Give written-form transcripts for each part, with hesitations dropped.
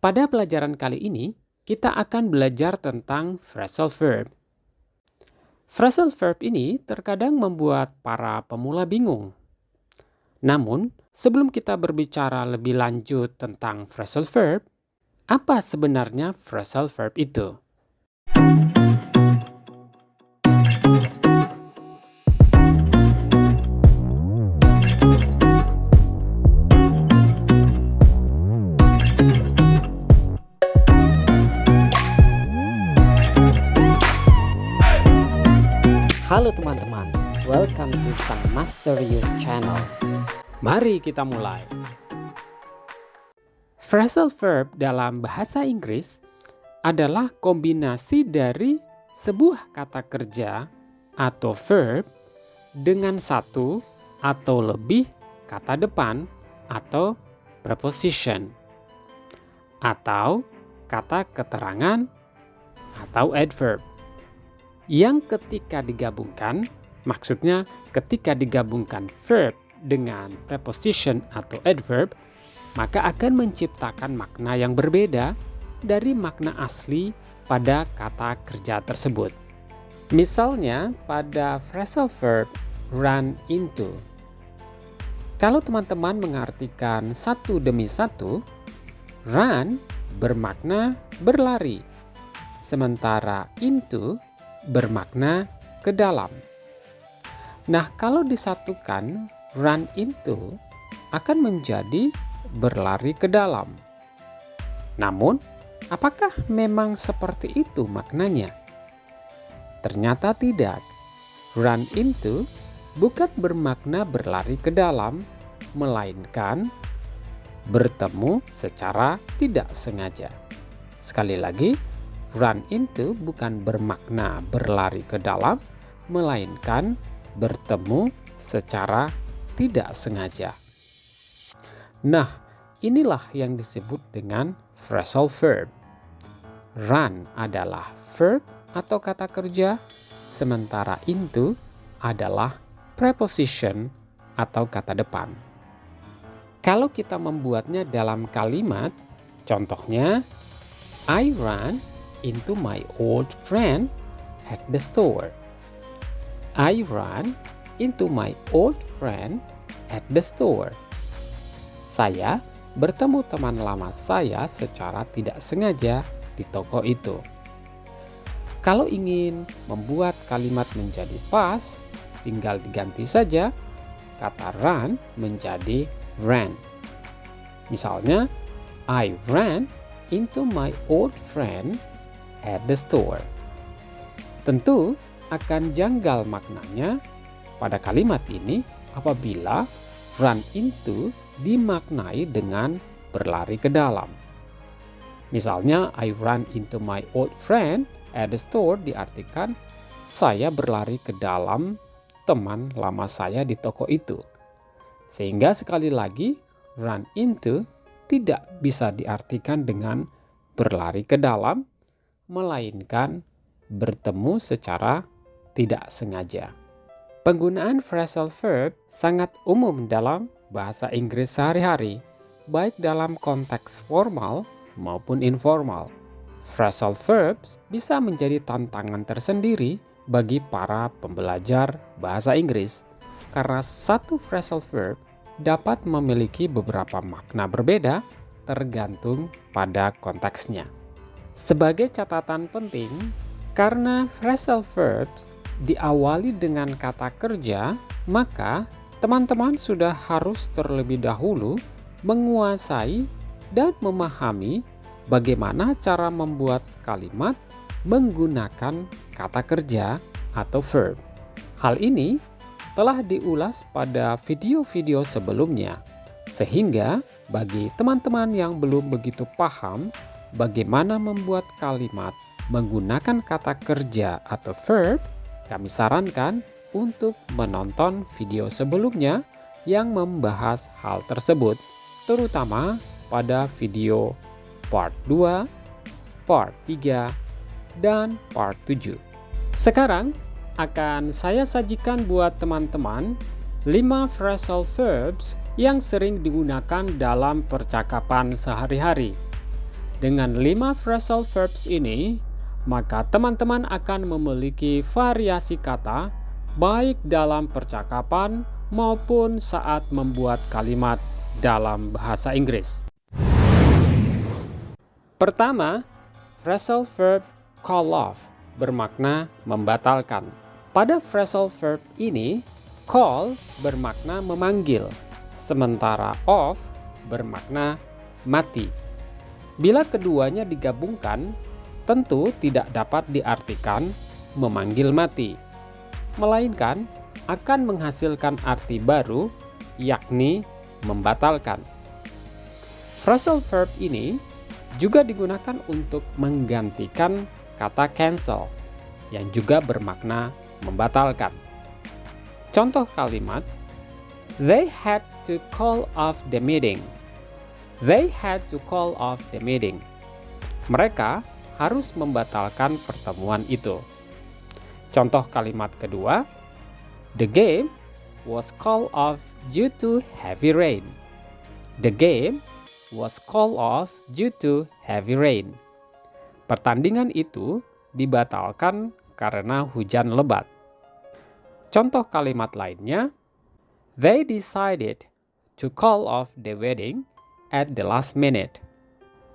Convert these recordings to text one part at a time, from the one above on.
Pada pelajaran kali ini, kita akan belajar tentang phrasal verb. Phrasal verb ini terkadang membuat para pemula bingung. Namun, sebelum kita berbicara lebih lanjut tentang phrasal verb, apa sebenarnya phrasal verb itu? Halo teman-teman, welcome to Sang Masterius Channel. Mari kita mulai. Phrasal verb dalam bahasa Inggris adalah kombinasi dari sebuah kata kerja atau verb dengan satu atau lebih kata depan atau preposition, atau kata keterangan atau adverb, yang ketika digabungkan, maksudnya ketika digabungkan verb dengan preposition atau adverb, maka akan menciptakan makna yang berbeda dari makna asli pada kata kerja tersebut. Misalnya pada phrasal verb run into. Kalau teman-teman mengartikan satu demi satu, run bermakna berlari, sementara into bermakna ke dalam. Nah, kalau disatukan, run into akan menjadi berlari ke dalam. Namun, apakah memang seperti itu maknanya? Ternyata tidak. Run into bukan bermakna berlari ke dalam, melainkan bertemu secara tidak sengaja. Sekali lagi, run into bukan bermakna berlari ke dalam, melainkan bertemu secara tidak sengaja. Nah, inilah yang disebut dengan phrasal verb. Run adalah verb atau kata kerja, sementara into adalah preposition atau kata depan. Kalau kita membuatnya dalam kalimat, contohnya, I run into my old friend at the store. I ran into my old friend at the store. Saya bertemu teman lama saya secara tidak sengaja di toko itu. Kalau ingin membuat kalimat menjadi pas, tinggal diganti saja kata run menjadi ran. Misalnya, I ran into my old friend at the store. Tentu akan janggal maknanya pada kalimat ini apabila run into dimaknai dengan berlari ke dalam. Misalnya, I run into my old friend at the store diartikan saya berlari ke dalam teman lama saya di toko itu. Sehingga sekali lagi, run into tidak bisa diartikan dengan berlari ke dalam, melainkan bertemu secara tidak sengaja. Penggunaan phrasal verb sangat umum dalam bahasa Inggris sehari-hari, baik dalam konteks formal maupun informal. Phrasal verbs bisa menjadi tantangan tersendiri bagi para pembelajar bahasa Inggris, karena satu phrasal verb dapat memiliki beberapa makna berbeda tergantung pada konteksnya. Sebagai catatan penting, karena phrasal verbs diawali dengan kata kerja, maka teman-teman sudah harus terlebih dahulu menguasai dan memahami bagaimana cara membuat kalimat menggunakan kata kerja atau verb. Hal ini telah diulas pada video-video sebelumnya, sehingga bagi teman-teman yang belum begitu paham bagaimana membuat kalimat menggunakan kata kerja atau verb, kami sarankan untuk menonton video sebelumnya yang membahas hal tersebut, terutama pada video part 2, part 3, dan part 7. Sekarang akan saya sajikan buat teman-teman 5 phrasal verbs yang sering digunakan dalam percakapan sehari-hari. Dengan 5 phrasal verbs ini, maka teman-teman akan memiliki variasi kata baik dalam percakapan maupun saat membuat kalimat dalam bahasa Inggris. Pertama, phrasal verb call off bermakna membatalkan. Pada phrasal verb ini, call bermakna memanggil, sementara off bermakna mati. Bila keduanya digabungkan, tentu tidak dapat diartikan memanggil mati, melainkan akan menghasilkan arti baru, yakni membatalkan. Phrasal verb ini juga digunakan untuk menggantikan kata cancel, yang juga bermakna membatalkan. Contoh kalimat, they had to call off the meeting. They had to call off the meeting. Mereka harus membatalkan pertemuan itu. Contoh kalimat kedua, the game was called off due to heavy rain. The game was called off due to heavy rain. Pertandingan itu dibatalkan karena hujan lebat. Contoh kalimat lainnya, they decided to call off the wedding at the last minute.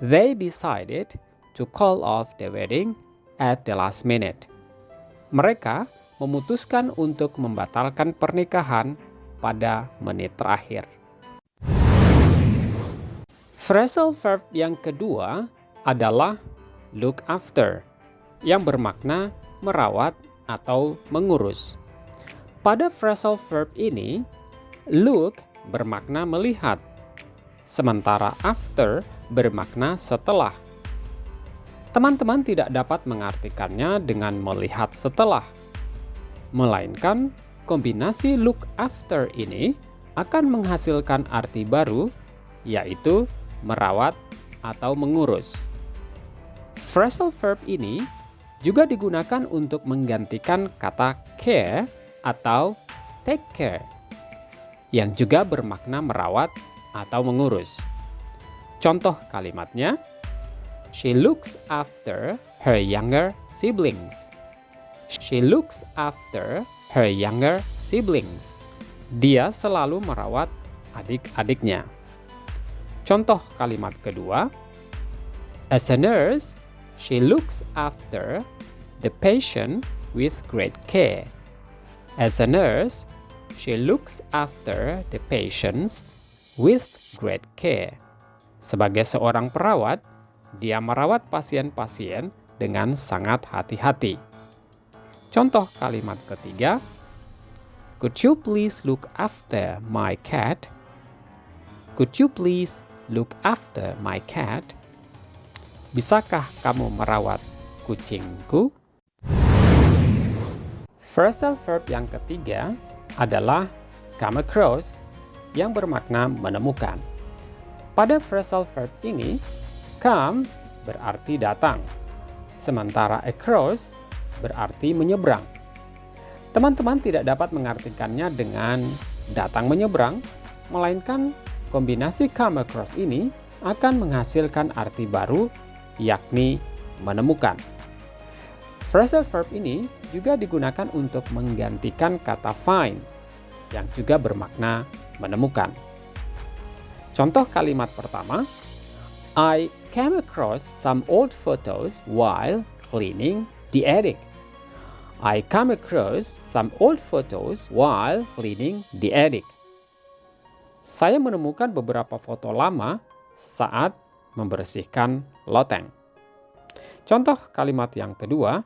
They decided to call off the wedding at the last minute. Mereka memutuskan untuk membatalkan pernikahan pada menit terakhir. Phrasal verb yang kedua adalah look after, yang bermakna merawat atau mengurus. Pada phrasal verb ini, look bermakna melihat, sementara after bermakna setelah. Teman-teman tidak dapat mengartikannya dengan melihat setelah, melainkan kombinasi look after ini akan menghasilkan arti baru, yaitu merawat atau mengurus. Phrasal verb ini juga digunakan untuk menggantikan kata care atau take care, yang juga bermakna merawat atau mengurus. Contoh kalimatnya, she looks after her younger siblings. She looks after her younger siblings. Dia selalu merawat adik-adiknya. Contoh kalimat kedua, as a nurse, she looks after the patient with great care. As a nurse, she looks after the patients with great care. Sebagai seorang perawat, dia merawat pasien-pasien dengan sangat hati-hati. Contoh kalimat ketiga, could you please look after my cat? Could you please look after my cat? Bisakah kamu merawat kucingku? Phrasal verb yang ketiga adalah come across, yang bermakna menemukan. Pada phrasal verb ini, come berarti datang, sementara across berarti menyeberang. Teman-teman tidak dapat mengartikannya dengan datang menyeberang, melainkan kombinasi come across ini akan menghasilkan arti baru, yakni menemukan. Phrasal verb ini juga digunakan untuk menggantikan kata find, yang juga bermakna menemukan. Contoh kalimat pertama, I came across some old photos while cleaning the attic. I came across some old photos while cleaning the attic. Saya menemukan beberapa foto lama saat membersihkan loteng. Contoh kalimat yang kedua,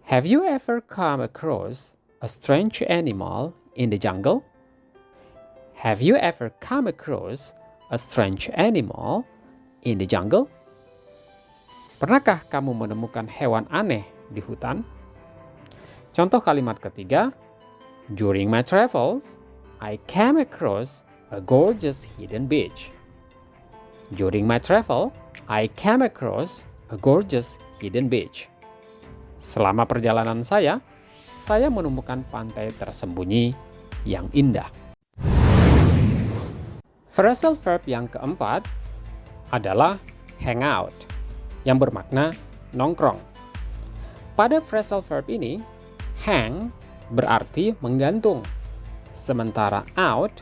have you ever come across a strange animal in the jungle? Have you ever come across a strange animal in the jungle? Pernahkah kamu menemukan hewan aneh di hutan? Contoh kalimat ketiga, during my travels, I came across a gorgeous hidden beach. During my travel, I came across a gorgeous hidden beach. Selama perjalanan saya menemukan pantai tersembunyi yang indah. Phrasal verb yang keempat adalah hang out, yang bermakna nongkrong. Pada phrasal verb ini, hang berarti menggantung, sementara out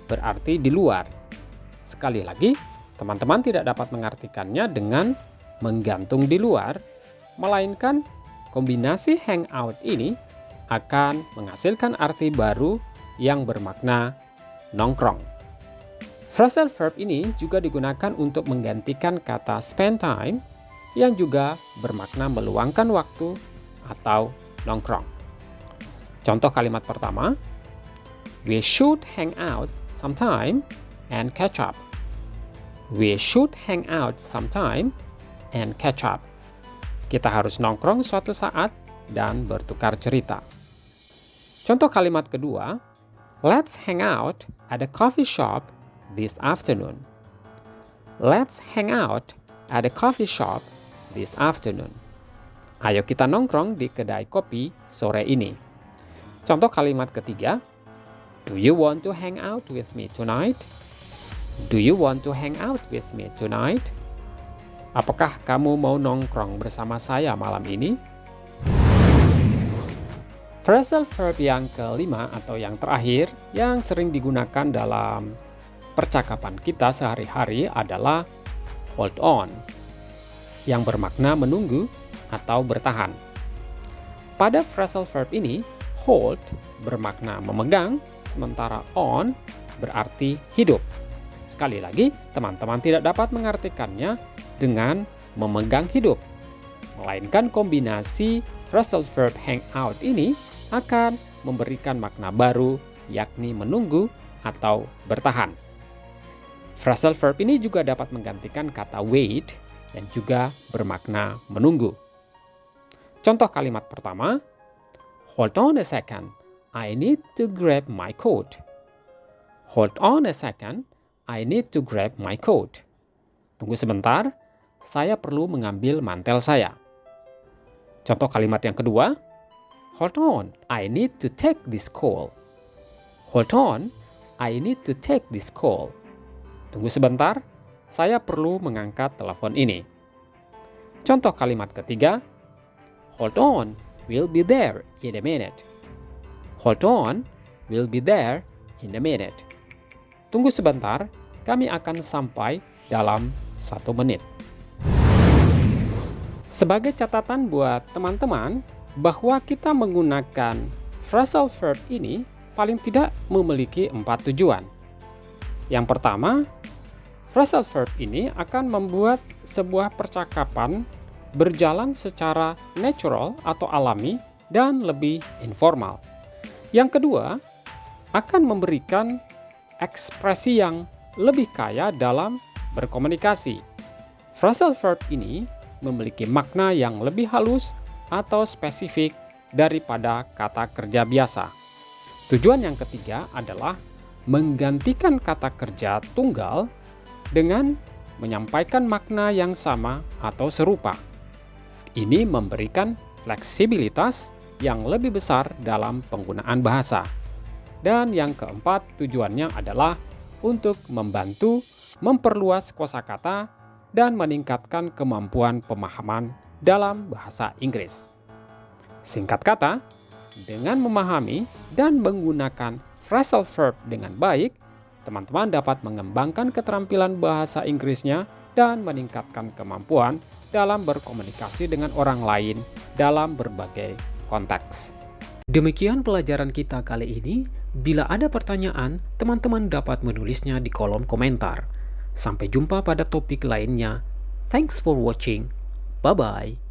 berarti di luar. Sekali lagi, teman-teman tidak dapat mengartikannya dengan menggantung di luar, melainkan kombinasi hang out ini akan menghasilkan arti baru yang bermakna nongkrong. Phrasal verb ini juga digunakan untuk menggantikan kata spend time yang juga bermakna meluangkan waktu atau nongkrong. Contoh kalimat pertama, we should hang out sometime and catch up. We should hang out sometime and catch up. Kita harus nongkrong suatu saat dan bertukar cerita. Contoh kalimat kedua, let's hang out at a coffee shop this afternoon. Let's hang out at a coffee shop this afternoon. Ayo kita nongkrong di kedai kopi sore ini. Contoh kalimat ketiga, do you want to hang out with me tonight? Do you want to hang out with me tonight? Apakah kamu mau nongkrong bersama saya malam ini? Phrasal verb yang kelima atau yang terakhir yang sering digunakan dalam percakapan kita sehari-hari adalah hold on, yang bermakna menunggu atau bertahan. Pada phrasal verb ini, hold bermakna memegang, sementara on berarti hidup. Sekali lagi, teman-teman tidak dapat mengartikannya dengan memegang hidup, melainkan kombinasi phrasal verb hang out ini akan memberikan makna baru, yakni menunggu atau bertahan. Phrasal verb ini juga dapat menggantikan kata wait yang juga bermakna menunggu. Contoh kalimat pertama, hold on a second, I need to grab my coat. Hold on a second, I need to grab my coat. Tunggu sebentar, saya perlu mengambil mantel saya. Contoh kalimat yang kedua, hold on, I need to take this call. Hold on, I need to take this call. Tunggu sebentar, saya perlu mengangkat telepon ini. Contoh kalimat ketiga, hold on, we'll be there in a minute. Hold on, we'll be there in a minute. Tunggu sebentar, kami akan sampai dalam 1 menit. Sebagai catatan buat teman-teman, bahwa kita menggunakan phrasal verb ini paling tidak memiliki 4 tujuan. Yang pertama, phrasal verb ini akan membuat sebuah percakapan berjalan secara natural atau alami dan lebih informal. Yang kedua, akan memberikan ekspresi yang lebih kaya dalam berkomunikasi. Phrasal verb ini memiliki makna yang lebih halus atau spesifik daripada kata kerja biasa. Tujuan yang ketiga adalah menggantikan kata kerja tunggal dengan menyampaikan makna yang sama atau serupa. Ini memberikan fleksibilitas yang lebih besar dalam penggunaan bahasa. Dan yang keempat, tujuannya adalah untuk membantu memperluas kosakata dan meningkatkan kemampuan pemahaman dalam bahasa Inggris. Singkat kata, dengan memahami dan menggunakan phrasal verb dengan baik, teman-teman dapat mengembangkan keterampilan bahasa Inggrisnya dan meningkatkan kemampuan dalam berkomunikasi dengan orang lain dalam berbagai konteks. Demikian pelajaran kita kali ini. Bila ada pertanyaan, teman-teman dapat menulisnya di kolom komentar. Sampai jumpa pada topik lainnya. Thanks for watching. Bye-bye.